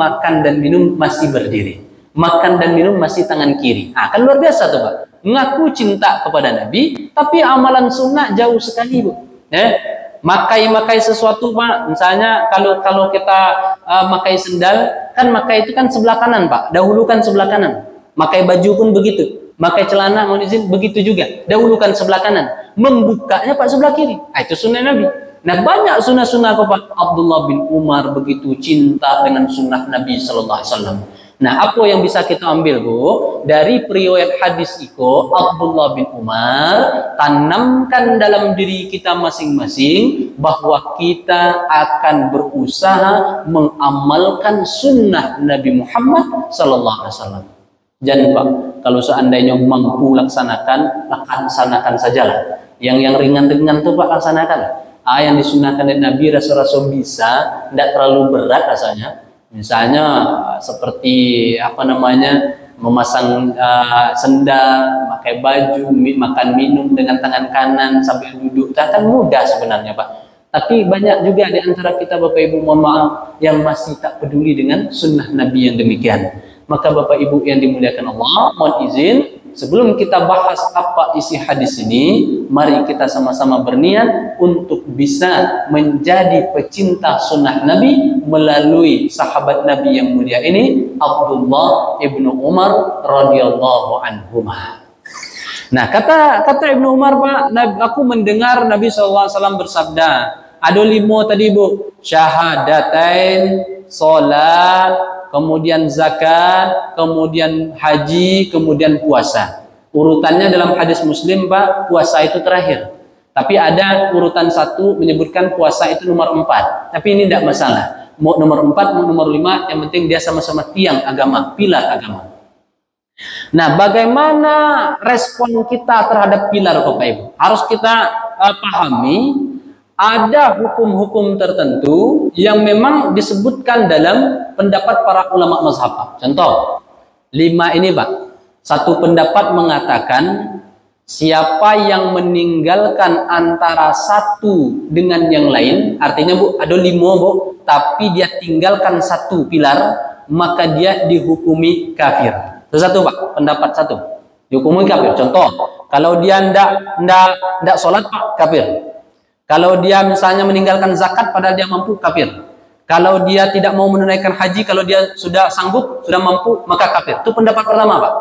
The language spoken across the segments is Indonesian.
makan dan minum masih berdiri, makan dan minum masih tangan kiri. Kan luar biasa tuh Pak. Mengaku cinta kepada Nabi, tapi amalan sunnah jauh sekali Bu. Makai sesuatu Pak. Misalnya kalau kita makai sendal, kan makai itu kan sebelah kanan Pak. Dahulukan sebelah kanan. Makai baju pun begitu. Makai celana mohon izin begitu juga. Dahulukan sebelah kanan. Membukanya Pak sebelah kiri. Itu sunnah Nabi. Nah banyak sunnah-sunnah Pak. Abdullah bin Umar begitu cinta dengan sunnah Nabi Sallallahu Alaihi Wasallam. Nah, apa yang bisa kita ambil Bu dari periwayat hadis itu? Abdullah bin Umar tanamkan dalam diri kita masing-masing bahwa kita akan berusaha mengamalkan sunnah Nabi Muhammad Sallallahu Alaihi Wasallam. Jangan Pak, kalau seandainya mampu laksanakan sajalah. Yang ringan-ringan tuh Pak laksanakan. Yang disunahkan dari Nabi Rasul-Rasul bisa, tidak terlalu berat rasanya. Misalnya seperti memasang sendal, pakai baju, makan minum dengan tangan kanan sambil duduk, kan mudah sebenarnya Pak. Tapi banyak juga di antara kita Bapak Ibu mohon maaf yang masih tak peduli dengan sunnah Nabi yang demikian. Maka Bapak Ibu yang dimuliakan Allah, mohon izin sebelum kita bahas apa isi hadis ini, mari kita sama-sama berniat untuk bisa menjadi pecinta sunnah Nabi melalui sahabat Nabi yang mulia ini, Abdullah ibnu Umar radhiyallahu anhumah. Nah, kata Ibnu Umar Pak, aku mendengar Nabi SAW bersabda, ada 5 tadi Bu, syahadatain, salat, kemudian zakat, kemudian haji, kemudian puasa. Urutannya dalam hadis Muslim Pak, puasa itu terakhir. Tapi ada urutan 1 menyebutkan puasa itu nomor 4. Tapi ini tidak masalah. Mau nomor 4, mau nomor 5, yang penting dia sama-sama tiang agama, pilar agama. Nah, bagaimana respon kita terhadap pilar Bapak Ibu? Harus kita pahami. Ada hukum-hukum tertentu yang memang disebutkan dalam pendapat para ulama mazhab. Contoh, 5 ini Pak. 1 pendapat mengatakan siapa yang meninggalkan antara 1 dengan yang lain, artinya Bu, ada 5 Bu, tapi dia tinggalkan 1 pilar, maka dia dihukumi kafir. Itu 1 Pak, pendapat 1. Dihukumi kafir. Contoh, kalau dia ndak sholat Pak, kafir. Kalau dia misalnya meninggalkan zakat padahal dia mampu, kafir. Kalau dia tidak mau menunaikan haji, kalau dia sudah sanggup, sudah mampu, maka kafir. Itu pendapat pertama Pak.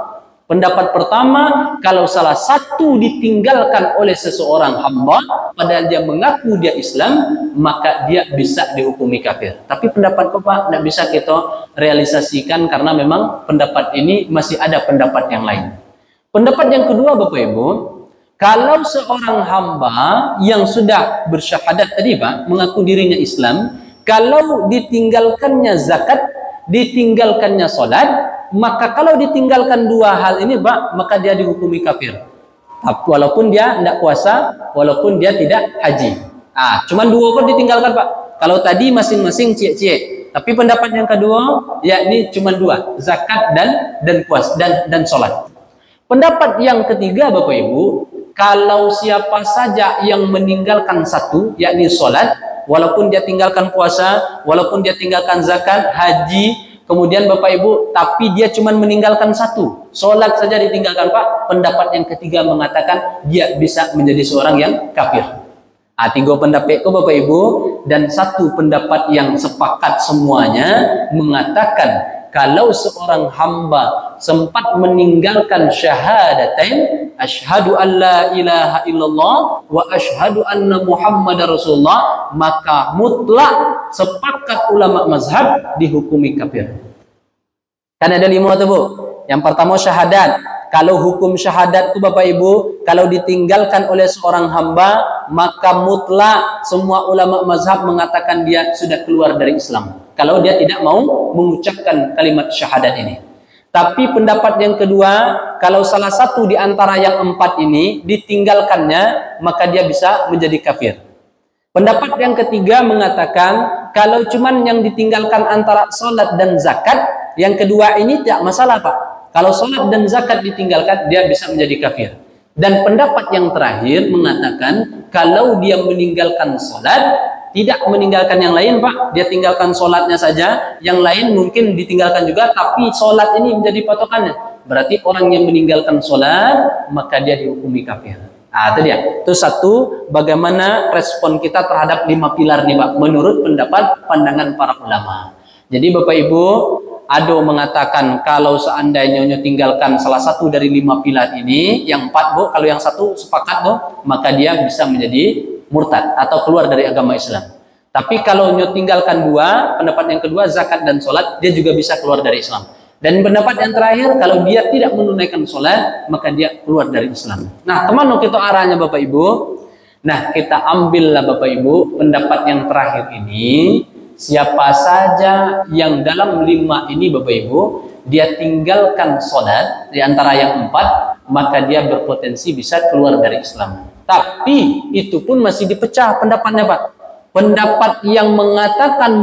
Pendapat pertama, kalau salah satu ditinggalkan oleh seseorang hamba padahal dia mengaku dia Islam, maka dia bisa dihukumi kafir. Tapi pendapat Pak tidak bisa kita realisasikan karena memang pendapat ini masih ada pendapat yang lain. Pendapat yang kedua Bapak Ibu, kalau seorang hamba yang sudah bersyahadat tadi Pak, mengaku dirinya Islam, kalau ditinggalkannya zakat, ditinggalkannya sholat, maka kalau ditinggalkan 2 hal ini Pak, maka dia dihukumi kafir. Walaupun dia tidak puasa, walaupun dia tidak haji. Cuman 2 pun ditinggalkan Pak. Kalau tadi masing-masing cie-cie. Tapi pendapat yang kedua, yakni cuma 2, zakat dan puasa dan sholat. Pendapat yang ketiga Bapak Ibu, kalau siapa saja yang meninggalkan 1, yakni sholat, walaupun dia tinggalkan puasa, walaupun dia tinggalkan zakat, haji, kemudian Bapak Ibu, tapi dia cuma meninggalkan 1, sholat saja ditinggalkan Pak, pendapat yang ketiga mengatakan dia bisa menjadi seorang yang kafir. 3 pendapat itu Bapak Ibu, dan 1 pendapat yang sepakat semuanya mengatakan kalau seorang hamba sempat meninggalkan syahadatain, asyhadu an la ilaha illallah wa asyhadu anna muhammadar rasulullah, maka mutlak sepakat ulama mazhab dihukumi kafir. Kan ada 5 tuh Bu. Yang pertama syahadat. Kalau hukum syahadat itu Bapak Ibu, kalau ditinggalkan oleh seorang hamba, maka mutlak semua ulama mazhab mengatakan dia sudah keluar dari Islam. Kalau dia tidak mau mengucapkan kalimat syahadat ini. Tapi pendapat yang kedua, kalau salah satu di antara yang 4 ini ditinggalkannya, maka dia bisa menjadi kafir. Pendapat yang ketiga mengatakan kalau cuman yang ditinggalkan antara sholat dan zakat, yang kedua ini tidak masalah Pak. Kalau sholat dan zakat ditinggalkan, dia bisa menjadi kafir. Dan pendapat yang terakhir mengatakan kalau dia meninggalkan sholat, tidak meninggalkan yang lain Pak, dia tinggalkan sholatnya saja, yang lain mungkin ditinggalkan juga, tapi sholat ini menjadi patokannya, berarti orang yang meninggalkan sholat maka dia dihukumi kafir. Nah, itu dia. Itu satu, bagaimana respon kita terhadap 5 pilar nih Pak, menurut pendapat pandangan para ulama. Jadi Bapak Ibu, ada mengatakan kalau seandainya tinggalkan salah satu dari 5 pilar ini, yang 4 Bu, kalau yang satu sepakat Bu, maka dia bisa menjadi murtad atau keluar dari agama Islam. Tapi kalau tinggalkan 2, pendapat yang kedua zakat dan sholat, dia juga bisa keluar dari Islam. Dan pendapat yang terakhir, kalau dia tidak menunaikan sholat, maka dia keluar dari Islam. Nah, kemana kita arahnya Bapak Ibu? Nah, kita ambillah Bapak Ibu pendapat yang terakhir ini. Siapa saja yang dalam 5 ini Bapak Ibu, dia tinggalkan sholat di antara yang 4, maka dia berpotensi bisa keluar dari Islam. Tapi itu pun masih dipecah pendapatnya Pak. Pendapat yang mengatakan